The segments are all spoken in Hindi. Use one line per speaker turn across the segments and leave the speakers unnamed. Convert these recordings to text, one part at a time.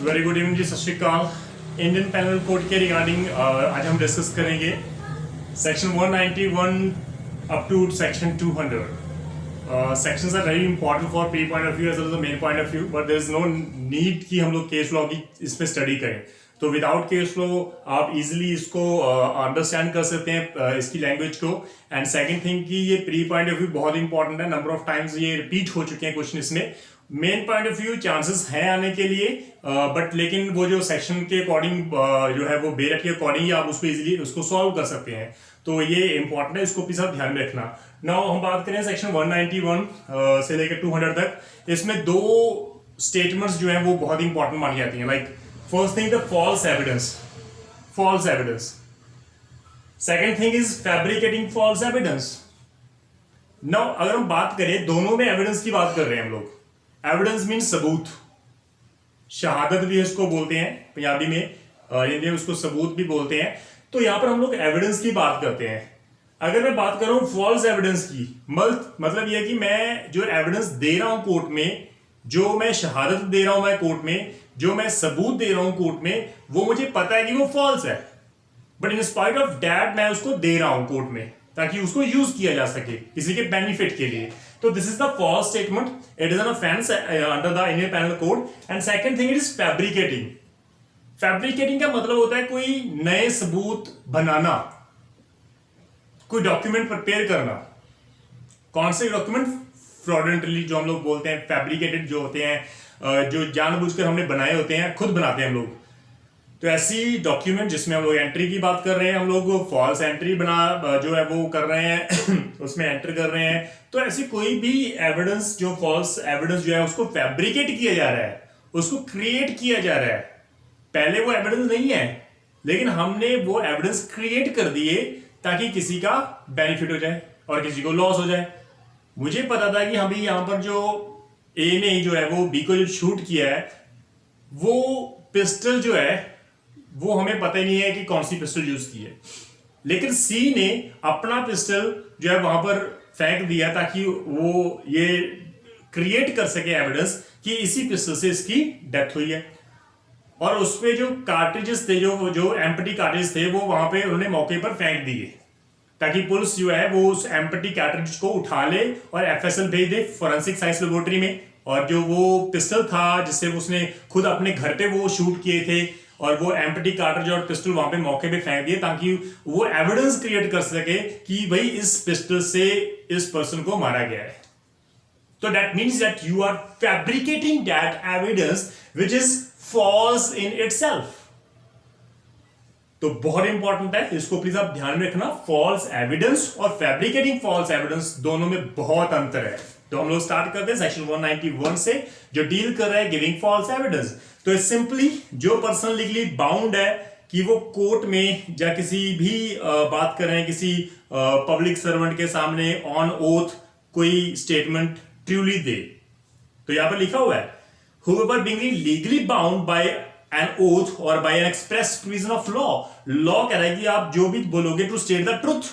वेरी गुड इवनिंग जी, सत श्रीकाल। इंडियन पैनल कोड के रिगार्डिंग आज हम डिस्कस करेंगे section 191 up to section 200। Sections are very important for pre point of view as well as the main point of view, but there is no need कि हम लोग केस लॉ की इस पे स्टडी करें। तो विदाउट केस लॉ आप इजीली इसको अंडरस्टैंड कर सकते हैं इसकी लैंग्वेज को। एंड सेकंड थिंग कि ये प्री पॉइंट ऑफ व्यू बहुत इंपॉर्टेंट है, नंबर ऑफ टाइम्स ये रिपीट हो चुके हैं क्वेश्चन इसमें। Main point of view chances हैं आने के लिए, बट लेकिन वो जो सेक्शन के अकॉर्डिंग जो है वो बेरट के अकॉर्डिंग आप उसको इजीली उसको सॉल्व कर सकते हैं। तो ये इंपॉर्टेंट है, इसको प्लीज आप ध्यान में रखना। नाउ हम बात करें सेक्शन 191 से लेकर 200 तक। इसमें दो स्टेटमेंट्स जो है वो बहुत इंपॉर्टेंट मानी जाती हैं। Like first thing the false evidence, second thing is fabricating false evidence. Now अगर हम बात करें, दोनों में एविडेंस की बात कर रहे हैं हम लोग। एविडेंस मीन सबूत, शहादत भी इसको बोलते हैं पंजाबी में, हिंदी में उसको सबूत भी बोलते हैं। तो यहां पर हम लोग एविडेंस की बात करते हैं। अगर मैं बात करूं फॉल्स एविडेंस की, मतलब यह कि मैं जो एविडेंस दे रहा हूं कोर्ट में, जो मैं शहादत दे रहा हूं मैं कोर्ट में, जो मैं सबूत दे रहा हूं कोर्ट में, वो मुझे पता है कि वो फॉल्स है, but in spite of that मैं उसको दे रहा हूं कोर्ट में ताकि उसको यूज किया जा सके किसी के बेनिफिट के लिए। तो this is the false statement, it is an offence under the Indian penal code. And second thing it is fabricating. Fabricating का मतलब होता है कोई नए सबूत बनाना, कोई डॉक्यूमेंट प्रिपेयर करना। कौन से डॉक्यूमेंट? फ्रॉडुलेंटली जो हम लोग बोलते हैं, फैब्रिकेटेड जो होते हैं, जो जानबूझकर हमने बनाए होते हैं, खुद बनाते हैं हम लोग। तो ऐसी डॉक्यूमेंट जिसमें हम लोग एंट्री की बात कर रहे हैं, हम लोग फॉल्स एंट्री बना जो है वो कर रहे हैं उसमें एंटर कर रहे हैं। तो ऐसी कोई भी एविडेंस, जो फॉल्स एविडेंस जो है उसको फैब्रिकेट किया जा रहा है, उसको क्रिएट किया जा रहा है। पहले वो एविडेंस नहीं है, लेकिन हमने वो एविडेंस क्रिएट कर दिए ताकि किसी का बेनिफिट हो जाए और किसी को लॉस हो जाए। मुझे पता था कि हम यहां पर जो ए ने जो है वो बी को जो शूट किया है, वो पिस्टल जो है वो हमें पता ही नहीं है कि कौन सी पिस्टल यूज की है, लेकिन सी ने अपना पिस्टल जो है वहां पर फेंक दिया ताकि वो ये क्रिएट कर सके एविडेंस कि इसी पिस्टल से इसकी डेथ हुई है। और उसपे जो कार्ट्रिजेस थे, जो एम्प्टी कार्ट्रिज थे, वो वहां पे उन्होंने मौके पर फेंक दिए ताकि पुलिस जो है वो उस एम्प्टी कार्ट्रिज को उठा ले और एफएसएल भेज दे फोरेंसिक साइंस लेबोरेटरी में। और जो वो पिस्टल था जिससे उसने खुद अपने घर पे वो शूट किए थे, और वो एम्प्टी कार्ट्रिज और पिस्टल वहां पे मौके पे फेंक दिए ताकि वो एविडेंस क्रिएट कर सके कि भाई इस पिस्टल से इस पर्सन को मारा गया है। तो that means that you are fabricating that evidence which is false in itself. तो बहुत इंपॉर्टेंट है, इसको प्लीज आप ध्यान में रखना। False evidence or fabricating false evidence दोनों में बहुत अंतर है। तो हम लोग स्टार्ट करते हैं सेक्शन 191 से, जो डील कर रहा है गिविंग फॉल्स एविडेंस। तो सिंपली जो पर्सन लीगली बाउंड है कि वो कोर्ट में या किसी भी बात कर रहे हैं, किसी पब्लिक सर्वेंट के सामने ऑन ओथ कोई स्टेटमेंट ट्रूली दे। तो यहां पर लिखा हुआ है whoever being legally bound by an oath or by an express provision of law। Law कह रहा है कि आप जो भी बोलोगे to state the truth,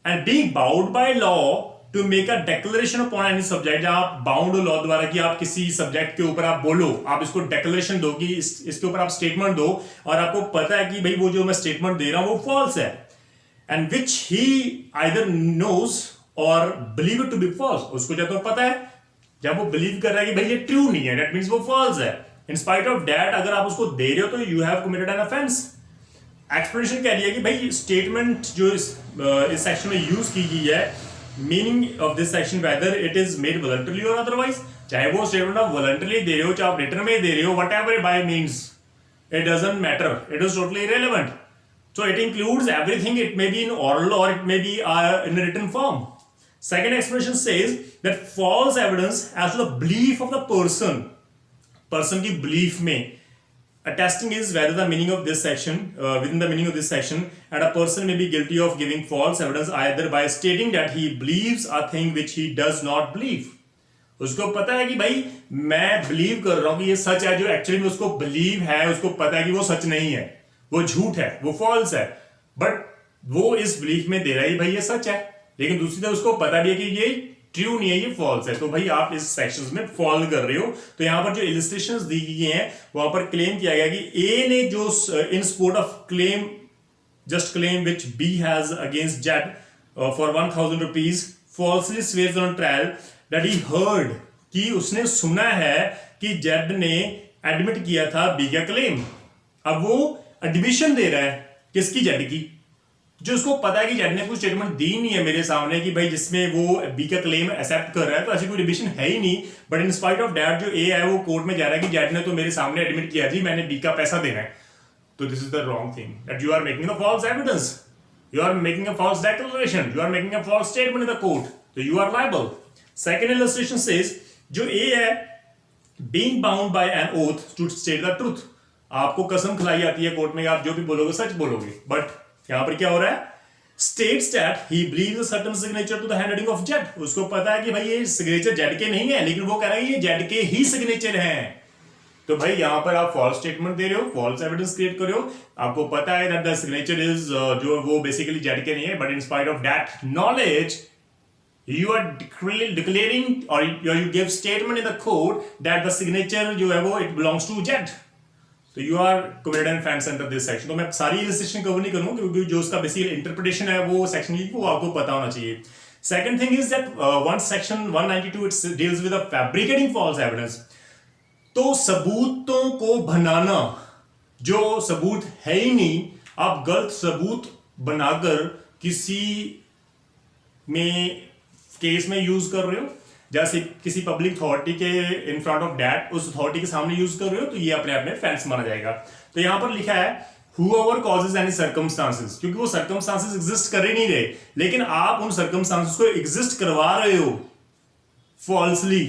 and being bound by law to make a declaration upon any subject। आप बाउंड हो लॉ द्वारा कि आप किसी सब्जेक्ट के ऊपर आप बोलो, आप इसको डेक्लेरेशन दो कि इसके ऊपर आप स्टेटमेंट दो, और आपको पता है कि भाई वो जो मैं स्टेटमेंट दे रहा हूं वो फॉल्स है, and which he either knows or believe it to be false. उसको जब तो पता है, जब वो बिलीव कर रहा है कि भाई ये ट्रू नहीं है, दैट मींस वो फॉल्स है। इन स्पाइट ऑफ दैट अगर आप उसको दे रहे हो तो you have committed an offence. Explanation कह रही है कि भाई स्टेटमेंट जो इस सेक्शन में यूज की गई है, meaning of this section whether it is made voluntarily और अदरवाइज, चाहे वो स्टेटमेंट आप वॉलंटरली दे रहे हो, चाहे आप रिटर्न में दे रहे हो, whatever by means, it doesn't matter, it is totally irrelevant. So it includes everything, it may be in oral or it may be in written form. Second explanation says that false evidence as to the belief of the person की belief में attesting is whether the meaning of this section within the meaning of this section, and a person may be guilty of giving false evidence either by stating that he believes a thing which he does not believe। उसको पता है कि भाई मैं बिलीव कर रहा हूं कि ये सच है, जो एक्चुअली में उसको बिलीव है, उसको पता है कि वो सच नहीं है, वो झूठ है, वो फॉल्स है, बट वो इस बिलीफ में दे रहा है भाई ये सच है। लेकिन दूसरी तरफ उसको पता भी है कि ये ट्रू नहीं है, ये फॉल्स है। तो भाई आप इस सेक्शंस में फॉल कर रहे हो। तो यहां पर जो इलस्ट्रेशंस दी गई हैं वहां पर क्लेम किया गया कि ए ने जो इन support of claim just claim which B has against Jed for 1,000 rupees falsely swears on trial that he heard कि उसने सुना है कि जेड ने एडमिट किया था बी का क्लेम। अब वो एडमिशन दे रहा है किसकी, जेड की, जो उसको पता है कि जेड ने कुछ स्टेटमेंट दी नहीं है मेरे सामने कि भाई जिसमें वो बी का क्लेम एक्सेप्ट कर रहा है, तो ऐसी कोई एडमिशन है ही नहीं। But in spite of that जो ए है वो कोर्ट में जा रहा है कि जेड ने तो मेरे सामने एडमिट किया जी, मैंने बी का पैसा देना है। So this is the wrong thing, that you are making a false evidence, you are making a false declaration, you are making a false statement in the court, so you are liable. Second illustration says जो A है being bound by an oath to state the truth, आपको कसम खिलाई जाती है कोर्ट में, आप जो भी बोलोगे सच बोलोगे। बट यहां पर क्या हो रहा है, states that he believes a certain signature to the handwriting of Jed, उसको पता है कि भाई ये सिग्नेचर जेड के नहीं है, लेकिन वो कह रहा है ये जेड के ही सिग्नेचर हैं। तो भाई यहां पर आप फॉल्स स्टेटमेंट दे रहे हो, फॉल्स एविडेंस क्रिएट कर रहे हो। आपको पता है दैट द सिग्नेचर इज जो वो बेसिकली जेड के नहीं है, but in spite of that knowledge you are declaring or you give statement in the court that the signature जो है वो इट बिलोंग्स टू जेड। तो you are committed and falls under this section. तो मैं सारी इलस्ट्रेशन कवर नहीं करूंगा क्योंकि जो उसका बेसिक इंटरप्रिटेशन है वो सेक्शन की वो आपको पता होना चाहिए। Second thing is that one section 192 it deals with fabricating false evidence. तो सबूतों को बनाना, जो सबूत है ही नहीं, आप गलत सबूत बनाकर किसी में केस में यूज कर रहे हो, जैसे किसी पब्लिक अथॉरिटी के इन फ्रंट ऑफ दैट उस अथॉरिटी के सामने यूज कर रहे हो, तो ये अपने आप में फेंस माना जाएगा। तो यहां पर लिखा है whoever causes any circumstances, क्योंकि वो सर्कमस्टांसेस एग्जिस्ट कर ही नहीं रहे, लेकिन आप उन सर्कमस्टांसेस को एग्जिस्ट करवा रहे हो falsely,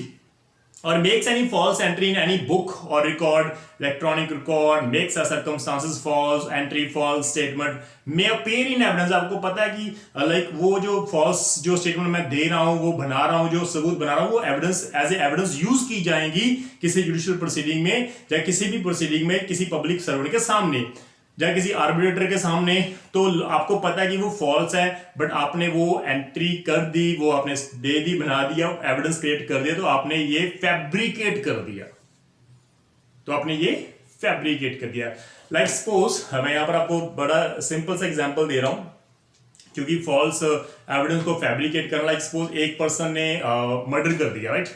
or makes any false entry in any book or record, electronic record, makes a circumstances false entry, false statement may appear in evidence। आपको पता है कि लाइक वो जो false जो स्टेटमेंट मैं दे रहा हूं, वो बना रहा हूं, जो सबूत बना रहा हूं, वो evidence as a evidence use की जाएंगी किसी जुडिशियल प्रोसीडिंग में या किसी भी प्रोसीडिंग में किसी पब्लिक सर्वेंट के सामने या किसी आर्बिट्रेटर के सामने। तो आपको पता है कि वो फॉल्स है, बट आपने वो एंट्री कर दी, वो आपने दे दी, बना दिया, एविडेंस क्रिएट कर दिया, तो आपने ये फैब्रिकेट कर दिया। तो आपने ये फैब्रिकेट कर दिया। लाइक सपोज मैं यहां पर आपको बड़ा सिंपल सा एग्जांपल दे रहा हूं, क्योंकि फॉल्स एविडेंस को फैब्रिकेट करना, लाइक सपोज एक पर्सन ने मर्डर कर दिया, राइट,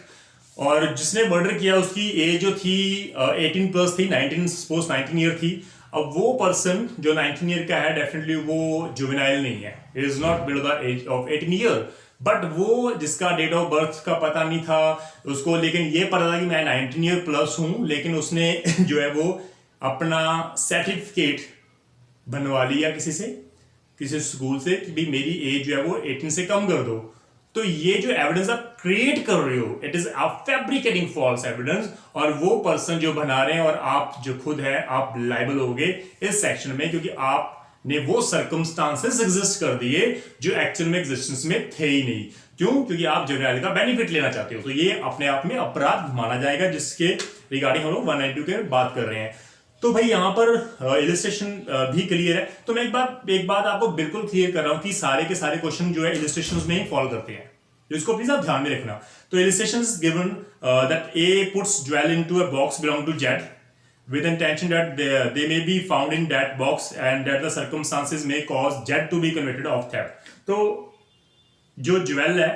और जिसने मर्डर किया उसकी एज जो थी 18 प्लस थी, 19 सपोज 19 ईयर थी। अब वो पर्सन जो 19 ईयर का है डेफिनेटली वो जुवेनाइल नहीं है, it is not below the age of 18 year, but वो जिसका डेट ऑफ बर्थ का पता नहीं था उसको, लेकिन ये पता था कि मैं 19 ईयर प्लस हूं, लेकिन उसने जो है वो अपना सर्टिफिकेट बनवा लिया किसी से, किसी स्कूल से कि भाई मेरी एज जो है वो 18 से कम कर दो। तो ये जो एविडेंस आप क्रिएट कर रहे हो, इट इज आप फैब्रिकेटिंग फॉल्स एविडेंस, और वो पर्सन जो बना रहे हैं और आप जो खुद है आप लायबल होगे इस सेक्शन में, क्योंकि आपने वो सर्कमस्टांसेस एग्जिस्ट कर दिए जो एक्चुअल में एग्जिस्टेंस में थे ही नहीं। क्यों? क्योंकि आप जुवेनाइल का बेनिफिट लेना चाहते हो। तो ये अपने आप में अपराध माना जाएगा, जिसके रिगार्डिंग हम लोग 192 के बात कर रहे हैं। तो भाई यहां पर इलस्ट्रेशन भी क्लियर है। तो मैं एक बात आपको बिल्कुल क्लियर कर रहा हूं कि सारे के सारे क्वेश्चन जो है इलस्ट्रेशंस में ही फॉलो करते हैं, तो इसको प्लीज आप ध्यान में रखना। तो illustrations given that A puts jewel into a box belong to Z with intention that they may be found in that box and that the circumstances may cause Jed to be convicted of theft। तो जो ज्वेल है,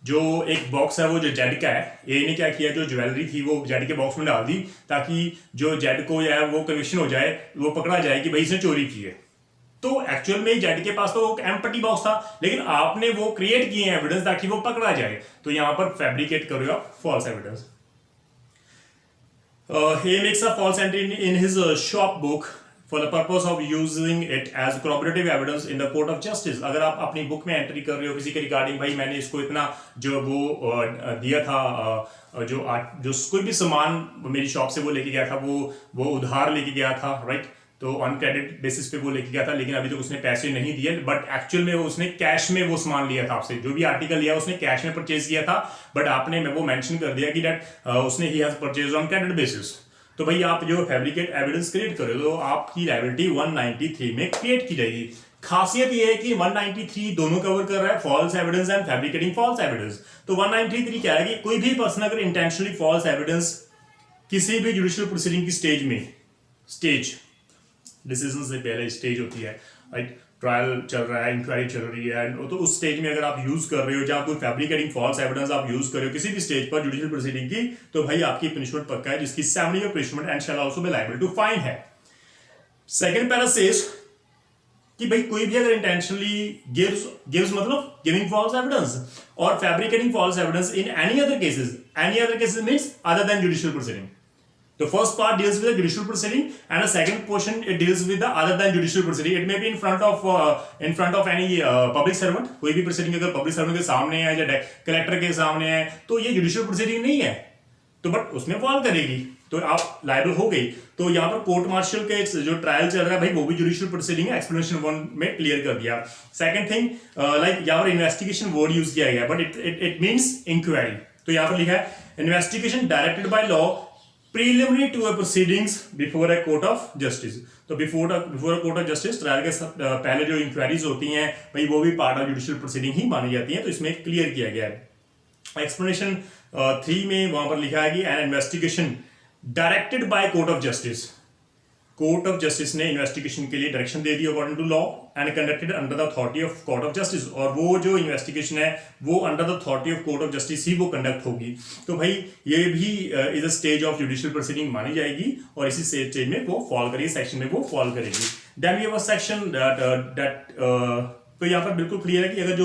जो एक बॉक्स है वो जो जेड का है, ए ने क्या किया, जो ज्वेलरी थी वो जेड के बॉक्स में डाल दी ताकि जो जेड को या वो कन्विक्शन हो जाए, वो पकड़ा जाए कि भाई इसने चोरी की है। तो एक्चुअल में जेड के पास तो एम्प्टी बॉक्स था, लेकिन आपने वो क्रिएट किए हैं एविडेंस ताकि वो पकड़ा जाए। तो यहां पर फैब्रिकेट कर रहे हो आप false evidence. He makes a false entry in his shop book for the purpose of using it as corroborative evidence in the court of justice। अगर आप अपनी बुक में एंट्री कर रहे हो किसी के रिगार्डिंग, भाई मैंने इसको इतना जो वो दिया था, जो कोई भी सामान मेरी शॉप से वो लेके गया था, वो उधार लेके गया था, राइट, तो ऑन क्रेडिट बेसिस पे वो लेके गया था, लेकिन अभी तक उसने पैसे नहीं दिए, बट एक्चुअल में उसने कैश में वो सामान लिया था आपसे, जो भी आर्टिकल लिया उसने कैश में परचेज किया था, बट आपने वो मेंशन कर दिया कि दैट उसने he has purchase on credit basis. तो भाई आप जो फैब्रिकेट एविडेंस क्रिएट कर रहे हो तो आपकी लायबिलिटी 193 में क्रिएट की जाएगी। खासियत ये है कि 193 दोनों कवर कर रहा है, false evidence and fabricating false evidence. तो 193 क्या है कि कोई भी पर्सन अगर इंटेंशनली फॉल्स एविडेंस किसी भी जुडिशियल प्रोसीडिंग की स्टेज में, स्टेज डिसीजन से पहले स्टेज होती है, राइट, ट्रायल चल रहा है, इंक्वायरी चल रही है, तो उस स्टेज में अगर आप यूज कर रहे हो, जहां कोई फैब्रिकेटिंग फॉल्स एविडेंस आप यूज कर रहे हो किसी भी स्टेज पर जुडिशियल प्रोसीडिंग की, तो भाई आपकी पनिशमेंट पक्का है, जिसकी 7 year punishment and shall also be liable to fine है। सेकंड पैरा सेज कि भाई कोई भी अगर इंटेंशनली गिव्स मतलब giving false evidence or fabricating false evidence in any other cases means other than judicial proceeding. The first part deals with the judicial proceeding, and the second portion it deals with the other than judicial proceeding. It may be in front of any public servant. कोई भी proceeding अगर public servant के सामने है या कलेक्टर के सामने है, तो ये judicial proceeding नहीं है, तो बट उसमें फॉल करेगी, तो आप लायबल हो गई। तो यहाँ पर कोर्ट मार्शल के जो ट्रायल चल रहा है भाई, वो भी जुडिशियल प्रोसीडिंग है, एक्सप्लेनेशन 1 में क्लियर कर दिया। सेकंड थिंग, लाइक यहाँ पर इन्वेस्टिगेशन वर्ड यूज किया गया, बट इट मीन्स इंक्वायरी। तो यहाँ पर लिखा है investigation directed by law preliminary to a proceedings before a court of justice. तो before a court of justice trial के पहले जो इंक्वायरीज होती हैं भाई, वो भी पार्ट ऑफ जुडिशियल प्रोसीडिंग ही मानी जाती हैं, तो इसमें क्लियर किया गया है। एक्सप्लेनेशन 3 में वहां पर लिखा है कि an investigation directed by court of justice, court of justice ने इन्वेस्टिगेशन के लिए डायरेक्शन दे दी according to law and conducted under the authority of court of justice, और वो जो इन्वेस्टिगेशन है वो under the authority of court of justice ही वो कंडक्ट होगी। तो भाई ये भी is a stage of judicial proceeding मानी जाएगी, और इसी स्टेज में वो फॉल करेगी, सेक्शन में वो फॉल करेगी। Then we have a section that तो यहाँ पर बिल्कुल क्लियर है कि अगर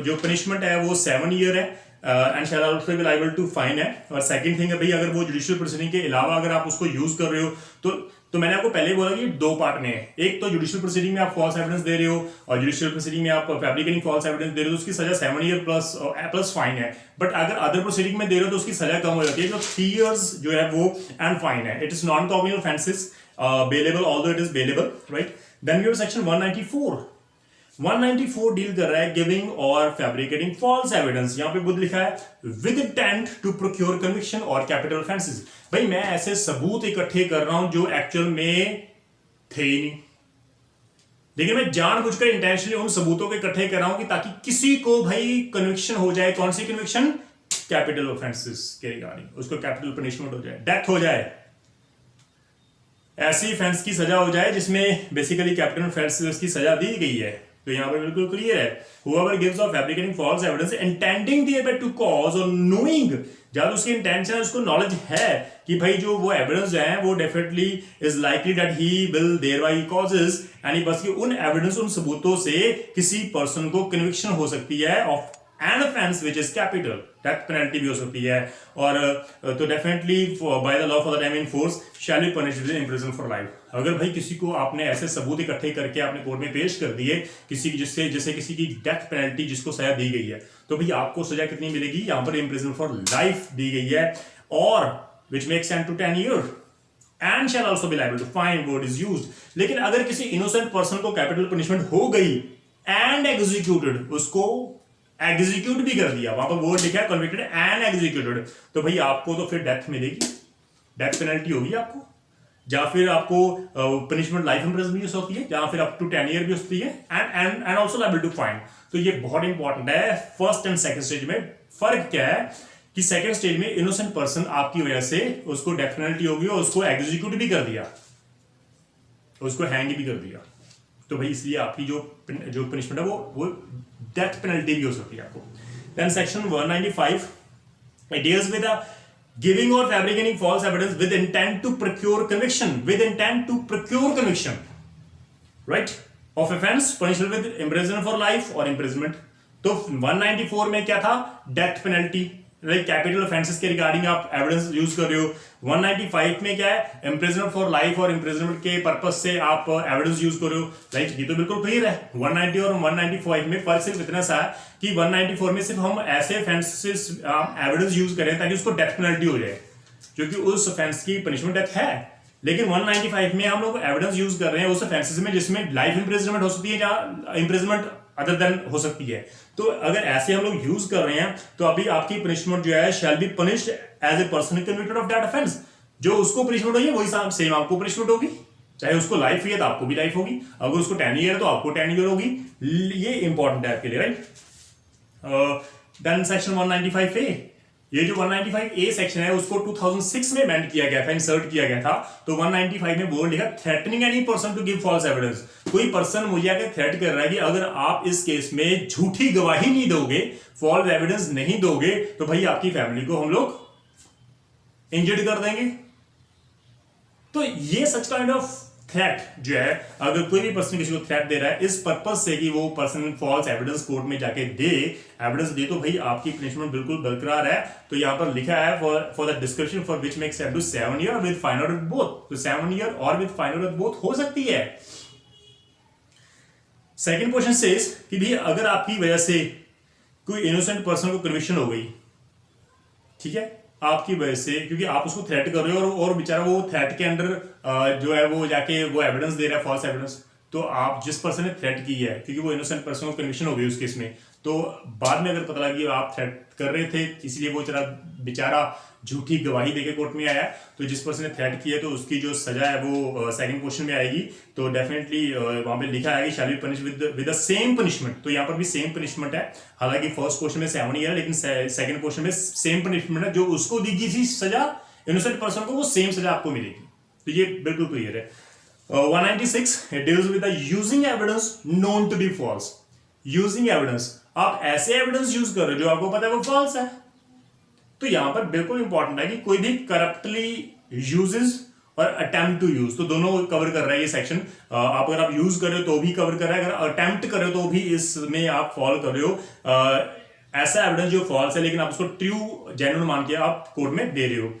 जो पनिशमेंट है वो 7 ईयर है and shall also be liable to fine है। और सेकंड थिंग है भाई, अगर वो जुडिशियल प्रोसीडिंग के अलावा अगर आप उसको यूज कर रहे हो, तो मैंने आपको पहले बोला कि 2 पार्ट में है। एक तो जुडिशियल प्रोसीडिंग में आप फॉल्स एविडेंस दे रहे हो, और जुडिशियल प्रोसीडिंग में आप फैब्रिकेटिंग फॉल्स एविडेंस दे रहे हो, तो उसकी सजा 7 ईयर प्लस फाइन है। बट अगर अदर प्रोसीडिंग में दे रहे हो तो उसकी सजा कम हो जाती है, तो 3 इयर्स जो है वो एंड फाइन है। It is non cognitive offences bailable, although it is bailable, right. Then we have section 194 deal कर रहा है गिविंग और फैब्रिकेटिंग फॉल्स एविडेंस। यहां पे बुद्ध लिखा है with intent to procure conviction or capital offences. भाई मैं ऐसे सबूत इकट्ठे कर रहा हूं जो एक्चुअल में थे ही नहीं, लेकिन मैं जानबूझकर इंटेंशनली उन सबूतों को इकट्ठे कर रहा हूं कि ताकि किसी को भाई कन्विक्शन हो जाए। कौन सी कन्विक्शन? कैपिटल ऑफेंसेस के रिगार्डिंग, उसको कैपिटल पनिशमेंट हो जाए, डेथ हो जाए, ऐसी ऑफेंस की सजा हो जाए जिसमें बेसिकली कैपिटल ऑफेंसेस की सजा दी गई है। तो यहां पर बिल्कुल क्लियर है, whoever gives or fabricating false evidence intending thereby to cause or knowing, जब उसकी इंटेंशन है, उसको नॉलेज है कि भाई जो वो एविडेंस है वो definitely is likely that he will thereby causes, यानी बस कि उन एविडेंस, उन सबूतों से किसी पर्सन को कन्विक्शन हो सकती है of an offence which is capital, death penalty भी हो सकती है, और तो definitely by the law for the time in force shell be punished with imprison for life. अगर भाई किसी को आपने ऐसे सबूत इकट्ठे करके आपने कोर्ट में पेश कर दिए किसी जिससे जैसे किसी की डेथ पेनल्टी जिसको सजा दी गई है, तो भाई आपको सजा कितनी मिलेगी? यहाँ पर इम्प्रिजन फॉर लाइफ दी गई है, और which makes 10 to 10 years and shall also be liable to fine word is used. लेकिन अगर किसी इनोसेंट पर्सन को कैपिटल पनिशमेंट हो गई एंड एग्जीक्यूटेड, उसको एग्जीक्यूट भी कर दिया, वहां पर वर्ड लिखा है कन्विक्टेड एंड एग्जीक्यूटेड, तो भाई आपको तो फिर डेथ मिलेगी, डेथ पेनल्टी होगी आपको, या फिर आपको पनिशमेंट लाइफ इम्प्रिजनमेंट भी हो सकती है, या फिर अप टू 10 ईयर भी हो सकती है, and also liable to fine. तो ये बहुत इंपॉर्टेंट है। फर्स्ट एंड सेकंड स्टेज में फर्क क्या है कि सेकंड स्टेज में इनोसेंट पर्सन आपकी वजह से उसको डेथ पेनल्टी होगी और उसको एग्जीक्यूट भी कर दिया, उसको हैंग भी कर दिया, तो भाई इसलिए आपकी जो पनिशमेंट है वो डेथ पेनल्टी भी हो सकती है आपको। Then section 195 it deals with a giving or fabricating false evidence with intent to procure conviction, with intent to procure conviction, right, of offense punishable with imprisonment for life or imprisonment। तो 194 में क्या था? Death penalty, like capital offences के रिगार्डिंग आप एविडेंस यूज कर रहे हो। 195 में क्या है? इम्प्रिजनमेंट फॉर लाइफ और इम्प्रिजनमेंट के पर्पस से आप एविडेंस यूज कर रहे हो, लाइक ये तो बिल्कुल क्लियर है। 190 और 195 में फर्क सिर्फ इतना सा है कि 194 में सिर्फ हम ऐसे ऑफेंसेस एविडेंस यूज करें ताकि उसको डेथ पेनल्टी हो जाए, क्योंकि उस ऑफेंस की पनिशमेंट डेथ है। लेकिन 195 में हम लोग एविडेंस यूज कर रहे हैं उस ऑफेंसेस में जिसमें लाइफ इम्प्रिजनमेंट हो सकती है या इम्प्रिजनमेंट अदर देन हो सकती है। तो अगर ऐसे हम लोग यूज कर रहे हैं तो अभी आपकी पनिशमेंट जो है shall be punished as a person convicted of that offence. जो उसको पनिशमेंट होगी वही सेम आपको पनिशमेंट होगी, चाहे उसको लाइफ हुई है तो आपको भी लाइफ होगी, अगर उसको 10 ईयर है तो आपको 10 ईयर होगी। ये इंपॉर्टेंट है आपके लिए, राइट। देन सेक्शन 195A, ये जो 195A सेक्शन है उसको 2006 में अमेंड किया गया था, इंसर्ट किया गया था। तो 195 में बोर्ड लिखा threatening any person to give false evidence. कोई पर्सन मुझे आके थ्रेट कर रहा है कि अगर आप इस केस में झूठी गवाही नहीं दोगे, फॉल्स एविडेंस नहीं दोगे, तो भाई आपकी फैमिली को हम लोग इंजर्ड कर देंगे। तो ये सच काइंड ऑफ थ्रेट जो है, अगर कोई भी पर्सन किसी को थ्रेट दे रहा है इस पर्पज से कि वो पर्सन फॉल्स एविडेंस कोर्ट में जाके एविडेंस दे, तो भाई आपकी पनिशमेंट बिल्कुल बरकरार है। तो यहां पर लिखा है for the description for which makes up to 7 year with fine or with both. तो 7 year or with fine or with both हो सकती है। सेकंड क्वेश्चन सेज कि भी अगर आपकी वजह से कोई इनोसेंट पर्सन को कन्विक्शन हो गई, ठीक है, आपकी वजह से, क्योंकि आप उसको थ्रेट कर रहे हो और बेचारा वो थ्रेट के अंडर जो है वो जाके वो एविडेंस दे रहा है, फॉल्स एविडेंस, तो आप जिस पर्सन ने थ्रेट की है, क्योंकि वो इनोसेंट पर्सन को कन्विक्शन हो गई उस केस में, तो बाद में अगर पता लगा कि आप थ्रेट कर रहे थे इसलिए वो बेचारा झूठी गवाही देके कोर्ट में आया, तो जिस पर्सन ने थ्रेट किया तो उसकी जो सजा है वो सेकंड क्वेश्चन में आएगी। तो डेफिनेटली वहां पे लिखा है कि shall be punish with the same punishment. तो यहाँ पर भी सेम पनिशमेंट है, हालांकि फर्स्ट क्वेश्चन में 7 ईयर है, लेकिन सेकंड क्वेश्चन में सेम पनिशमेंट है। जो उसको दी गई थी सजा इनोसेंट पर्सन को, वो सेम सजा आपको मिलेगी। तो ये बिल्कुल क्लियर है। 196 it deals with the using evidence known to be false। Using evidence, आप ऐसे एविडेंस यूज कर रहे हो जो आपको पता है वो फॉल्स है। तो यहां पर बिल्कुल इंपॉर्टेंट है कि कोई भी करप्टली यूजेस और अटेम्प्ट टू यूज, तो दोनों कवर कर रहा है ये सेक्शन। आप अगर आप यूज कर रहे हो तो भी कवर कर रहा है, अगर अटेम्प्ट कर रहे हो तो भी इसमें आप फॉलो कर रहे हो। ऐसा एविडेंस जो फॉल्स है लेकिन आप उसको ट्रू जेन्युइन मान के आप कोर्ट में दे रहे हो,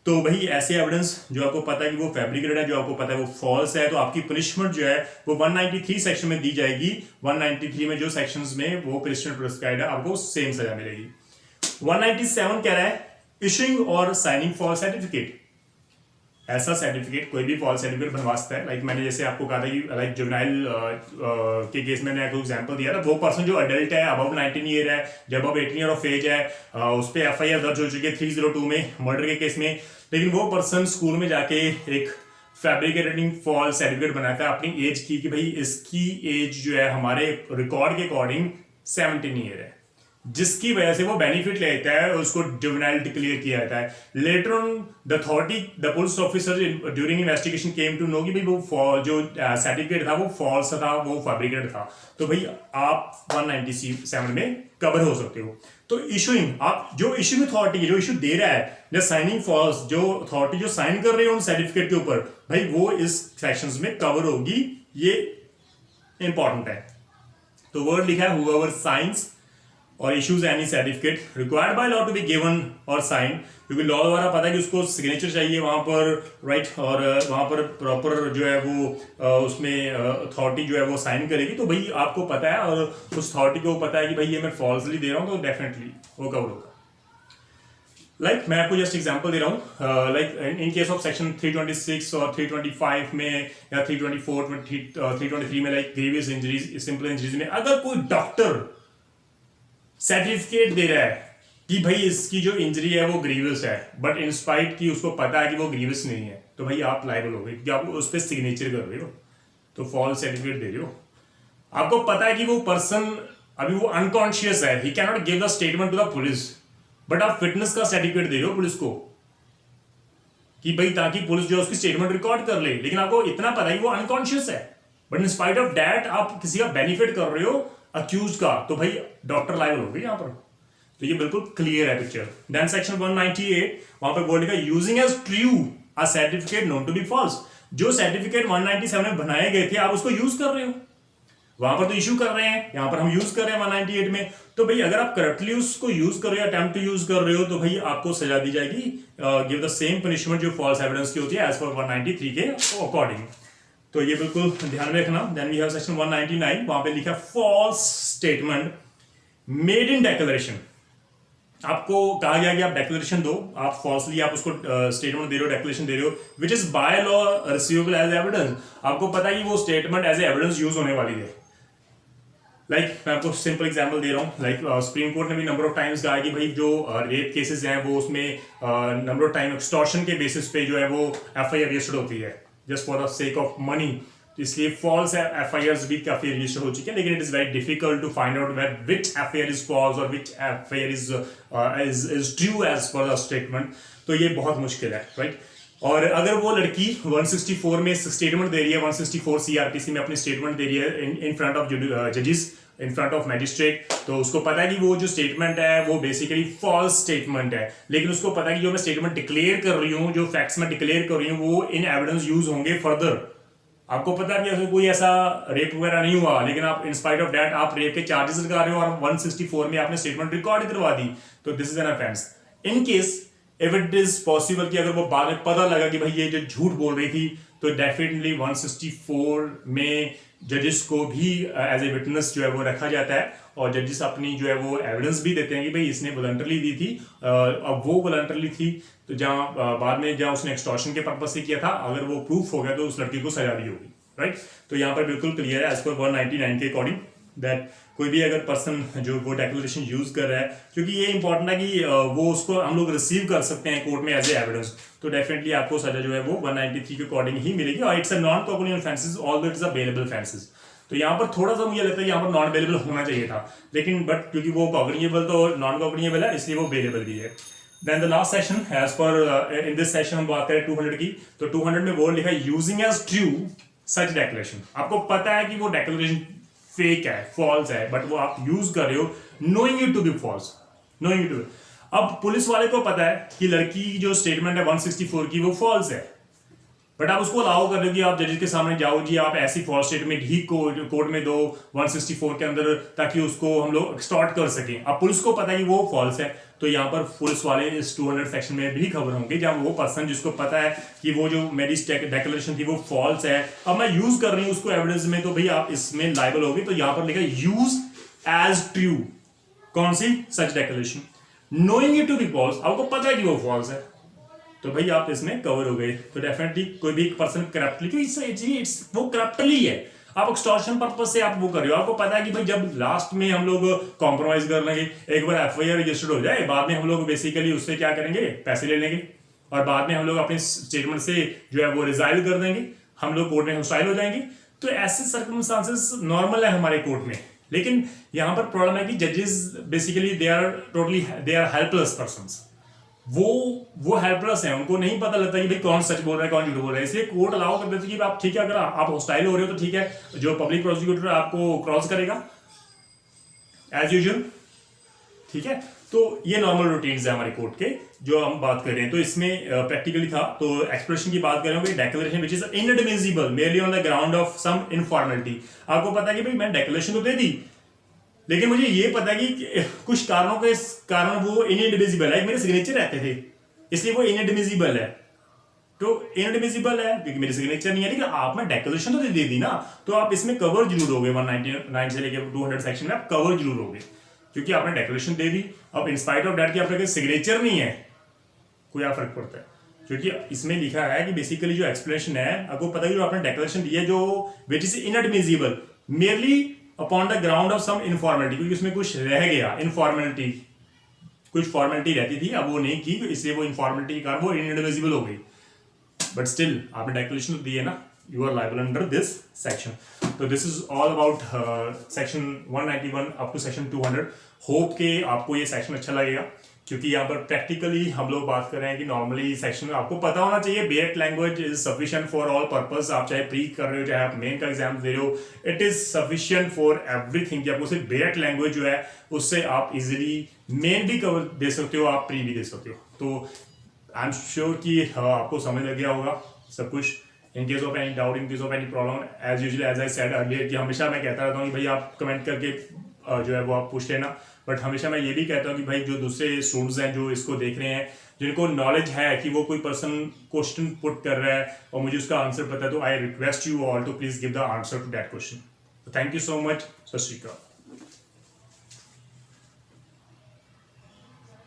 तो भाई ऐसे एविडेंस जो आपको पता है कि वो फैब्रिकेटेड है, जो आपको पता है वो फॉल्स है, तो आपकी पनिशमेंट जो है वो 193 सेक्शन में दी जाएगी। 193 में जो सेक्शंस में वो पनिशमेंट प्रिस्क्राइब्ड है, आपको सेम सजा मिलेगी। 197 कह रहा है इशूइंग और साइनिंग फॉल्स सर्टिफिकेट। ऐसा सर्टिफिकेट कोई भी फॉल्स सर्टिफिकेट बनवा सकता है। लाइक मैंने जैसे आपको कहा था कि लाइक जुवेनाइल के केस में मैंने आपको एग्जांपल दिया था, वो पर्सन जो अडल्ट है, अबव 19 ईयर है, जब अब 18 ईयर ऑफ एज है, उस पर FIR दर्ज हो चुकी है 302 में मर्डर के केस में, लेकिन वो पर्सन स्कूल में जाके एक फैब्रिकेटिंग फॉल्स सर्टिफिकेट बनाता है अपनी एज की, कि भाई इसकी एज जो है हमारे रिकॉर्ड के अकॉर्डिंग 17 ईयर है, जिसकी वजह से वो बेनिफिट लेता है, उसको जुवेनाइल डिक्लेयर किया जाता है। Later on the authority the police officer during investigation came to know कि भाई वो जो सर्टिफिकेट था वो फॉल्स था, वो फैब्रिकेटेड था। तो भाई आप 197 में कवर हो सकते हो। तो इशूइंग, आप जो इशूइंग अथॉरिटी जो इशू दे रहा है, या साइनिंग फॉल्स, जो अथॉरिटी जो साइन कर रही है उन सर्टिफिकेट के ऊपर, भाई वो इस सेक्शंस में कवर होगी। ये इंपॉर्टेंट है। तो वर्ड लिखा है whoever signs or issues any certificate required by law to be given or sign, क्योंकि लॉ द्वारा पता है कि उसको सिग्नेचर चाहिए वहां पर, राइट, और वहां पर प्रॉपर जो है वो उसमें अथॉरिटी जो है वो साइन करेगी। तो भाई आपको पता है और उस अथॉरिटी को पता है कि भाई ये मैं फॉल्सली दे रहा हूं, तो डेफिनेटली वो कवर होगा। लाइक मैं आपको जस्ट एग्जांपल दे रहा हूँ, like in case of section 326 और 325 में या 324 323 में, like grievous injuries, simple injuries में, अगर कोई डॉक्टर सर्टिफिकेट दे रहा है कि भाई इसकी जो इंजरी है वो ग्रीवियस है, बट इंस्पाइट की उसको पता है कि वो ग्रीवियस नहीं है, तो भाई आप लायबल हो गए, क्योंकि आप उस पर सिग्नेचर कर रहे हो, तो फॉल्स सर्टिफिकेट दे रहे हो। आपको पता है कि वो पर्सन अभी वो अनकॉन्शियस है, he can not give the statement to the police, but आप फिटनेस का सर्टिफिकेट दे रहे हो पुलिस को कि भाई ताकि पुलिस जो उसकी स्टेटमेंट रिकॉर्ड कर ले, लेकिन आपको इतना पता है कि वो अनकॉन्शियस है, but in spite of that आप किसी का बेनिफिट कर रहे हो अक्यूज का, तो भाई डॉक्टर लायबल हो गई यहां पर। तो ये बिल्कुल क्लियर है पिक्चर। देन सेक्शन 198 वहां पर बोर्ड लिखा using as true a certificate known to be false. जो सर्टिफिकेट 197 में बनाए गए थे आप उसको यूज कर रहे हो, वहां पर तो इशू कर रहे हैं, यहां पर हम यूज कर रहे हैं 198 में। तो भाई अगर आप करप्टली उसको यूज कर रहे हो, अटेम्प्ट टू यूज कर रहे हो, तो भाई आपको सजा दी जाएगी, गिव द सेम पनिशमेंट जो फॉल्स एविडेंस की होती है एज पर 193 के अकॉर्डिंग। तो ये बिल्कुल ध्यान में रखना। देन वी हैव सेक्शन 199, वहां पे लिखा false statement made in declaration. आपको कहा गया कि आप डेक्लेरेशन दो, आप फॉल्सली आप उसको स्टेटमेंट दे रहे हो, डेक्लेरेशन दे रहे हो, which is by law receivable as evidence. आपको पता है कि वो स्टेटमेंट एज एविडेंस यूज होने वाली है। लाइक मैं आपको सिंपल एग्जांपल दे रहा हूँ, लाइक सुप्रीम कोर्ट ने भी नंबर ऑफ टाइम्स कहा कि भाई जो रेप केसेस हैं वो उसमें नंबर ऑफ टाइम एक्सटॉर्शन के बेसिस पे जो है वो FIR रजिस्टर्ड होती है, just for the sake of money. तो इसलिए फॉल्स FIRs भी काफी रजिस्टर हो चुके हैं, लेकिन it is very difficult to find out which FIR is false or which FIR is true as per the statement. तो ये बहुत मुश्किल है, राइट। और अगर वो लड़की 164 में स्टेटमेंट दे रही है, 164 CRPC में अपनी स्टेटमेंट दे रही है इन फ्रंट ऑफ जजेस, इन फ्रंट ऑफ मैजिस्ट्रेट, तो उसको पता है कि वो जो स्टेटमेंट है वो बेसिकली फॉल्स स्टेटमेंट है, लेकिन उसको पता है कि जो मैं स्टेटमेंट डिक्लेयर कर रही हूँ, जो फैक्ट्स मैं डिक्लेयर कर रही हूँ, वो इन एविडेंस यूज होंगे फर्दर। आपको पता है कि कोई ऐसा रेप वगैरह नहीं हुआ, लेकिन आप इन स्पाइट ऑफ दैट आप रेप के चार्जेस लगा रहे हो और 164 में आपने स्टेटमेंट रिकॉर्ड करवा दी, तो this is an offence. In case if it is possible कि अगर वो बाद में पता लगा कि भाई ये जो झूठ बोल रही थी, तो डेफिनेटली 164 में जजेस को भी एज ए विटनेस जो है वो रखा जाता है, और जजेस अपनी जो है वो एविडेंस भी देते हैं कि भाई इसने वॉलंटरली दी थी। अब वो वॉलंटरली थी, तो जहाँ बाद में जहाँ उसने एक्सटॉर्शन के पर्पज से किया था, अगर वो प्रूफ हो गया तो उस लड़की को सजा भी होगी, राइट। तो यहाँ पर बिल्कुल क्लियर है एज पर 199 के अकॉर्डिंग दैट कोई भी अगर पर्सन जो वो डेक्लेरेशन यूज कर रहा है, क्योंकि ये इंपॉर्टेंट है कि वो उसको हम लोग रिसीव कर सकते हैं कोर्ट में एज ए एविडेंस, तो डेफिनेटली आपको सजा जो है वो 193 के अकॉर्डिंग ही मिलेगी। और it's a non cognitive offences although it is a bailable offences. तो यहाँ पर थोड़ा सा मुझे लगता है यहाँ पर नॉन बेलेबल होना चाहिए था, लेकिन बट क्योंकि वो कॉग्निएबल तो नॉन कॉग्निएबल है, इसलिए वो बेलेबल भी है। Then the last section as per in this section हम बात करें 200 की, तो 200 में वो लिखा है using as true such declaration. आपको पता है कि वो डेक्लेरेशन फेक है, फॉल्स है, बट वो आप यूज कर रहे हो knowing it to be false, knowing it to. अब पुलिस वाले को पता है कि लड़की की जो स्टेटमेंट है 164 की वो फॉल्स है, बट आप उसको अलाउ कर रहे हो कि आप जजेस के सामने जाओ जी, आप ऐसी फॉल्स स्टेटमेंट ही कोर्ट में दो 164 के अंदर, ताकि उसको हम लोग एक्सटॉर्ट कर सकें। अब पुलिस को पता है कि वो फॉल्स है, तो यहाँ पर पुलिस वाले इस 200 सेक्शन में भी खबर होंगे, जब वो पर्सन जिसको पता है कि वो जो मेरी डेक्लेरेशन थी वो फॉल्स है, अब मैं यूज कर रही हूँ उसको एविडेंस में, तो भाई आप इसमें लायबल होगे। तो यहाँ पर लिखा यूज एज ट्रू कौन सी such declaration, knowing it to be false, आपको पता है कि वो फॉल्स है, तो भाई आप इसमें कवर हो गए। तो डेफिनेटली कोई भी पर्सन करप्टली, क्योंकि वो करप्टली है, आप एक्सटॉर्शन पर्पस से आप वो कर रहे हो, आपको पता है कि भाई जब लास्ट में हम लोग कॉम्प्रोमाइज कर लेंगे, एक बार FIR रजिस्टर्ड हो जाए, बाद में हम लोग बेसिकली उससे क्या करेंगे, पैसे ले लेंगे, और बाद में हम लोग अपने स्टेटमेंट से जो है वो रिजाइल कर देंगे, हम लोग कोर्ट में हॉस्टाइल हो जाएंगे। तो ऐसे सर्कमस्टांसेस नॉर्मल है हमारे कोर्ट में, लेकिन यहाँ पर प्रॉब्लम है कि जजेस basically they are helpless persons, वो हेल्पलेस हैं, उनको नहीं पता लगता कि भाई कौन सच बोल रहा है कौन झूठ बोल रहा है, इसलिए कोर्ट अलाउ कर देती है कि आप ठीक है, अगर आप हॉस्टाइल हो रहे हो तो ठीक है, जो पब्लिक प्रोसिक्यूटर आपको क्रॉस करेगा एज यूजुअल, ठीक है। तो ये नॉर्मल रूटीन्स है हमारे कोर्ट के जो हम बात कर रहे हैं। तो इसमें प्रैक्टिकली था, तो एक्सप्रेशन की बात करें, declaration which is inadmissible merely on the ground of some informality. आपको पता है कि भाई मैंने डेक्लेरेशन तो दे दी, लेकिन मुझे ये पता है कि कुछ कारणों के कारण वो इनएडमिसिबल है, मेरे सिग्नेचर रहते थे, इसलिए वो इनएडमिसिबल है। तो इनएडमिसिबल है क्योंकि मेरे सिग्नेचर नहीं है, लेकिन आपने डेक्लेरेशन तो दे दी ना, तो आप इसमें कवर जरूर होगे। 199 से लेकर 200 सेक्शन में आप कवर जरूर होगे, क्योंकि आपने डेक्लेरेशन दे दी। अब इंस्पाइट ऑफ दैट कि आपका सिग्नेचर नहीं है, कोई आप फर्क पड़ता है, क्योंकि इसमें लिखा है कि बेसिकली जो एक्सप्लेनेशन है, आपको पता है जो आपने डेक्लेरेशन दी है जो which is inadmissible merely upon the ground of some informality, क्योंकि उसमें कुछ रह गया, इनफॉर्मेलिटी, कुछ फॉर्मेलिटी रहती थी, अब वो नहीं की, तो इसलिए वो इनफॉर्मेलिटी के कारण वो इनएडमिसिबल हो गई। बट स्टिल आपने डेक्लेरेशन तो दी है ना, you are liable under this section. तो this is all about section 191 up to section 200। Hope के आपको ये सेक्शन अच्छा लगेगा, क्योंकि यहाँ पर प्रैक्टिकली हम लोग बात कर रहे हैं कि नॉर्मली सेक्शन में आपको पता होना चाहिए bare act language is sufficient for all purpose. आप चाहे प्री कर रहे हो, चाहे आप मेन का एग्जाम दे रहे हो, it is sufficient for everything कि आपको सिर्फ बेयरट लैंग्वेज जो है उससे आप इजीली मेन भी कवर दे सकते हो, आप प्री भी दे सकते हो। तो आई एम श्योर कि आपको समझ लग गया होगा सब कुछ। In case of any doubt, in case of any problem, as usual as I said earlier कि हमेशा मैं कहता रहता हूँ कि भाई आप कमेंट करके जो है वो आप पूछ लेना, बट हमेशा मैं ये भी कहता हूँ कि भाई जो दूसरे स्टूडेंट्स हैं जो इसको देख रहे हैं, जिनको नॉलेज है कि वो कोई पर्सन क्वेश्चन पुट कर रहा है और मुझे उसका आंसर पता है, तो I request you all to please give the answer to that question. Thank you so much. सत श्री अकाल।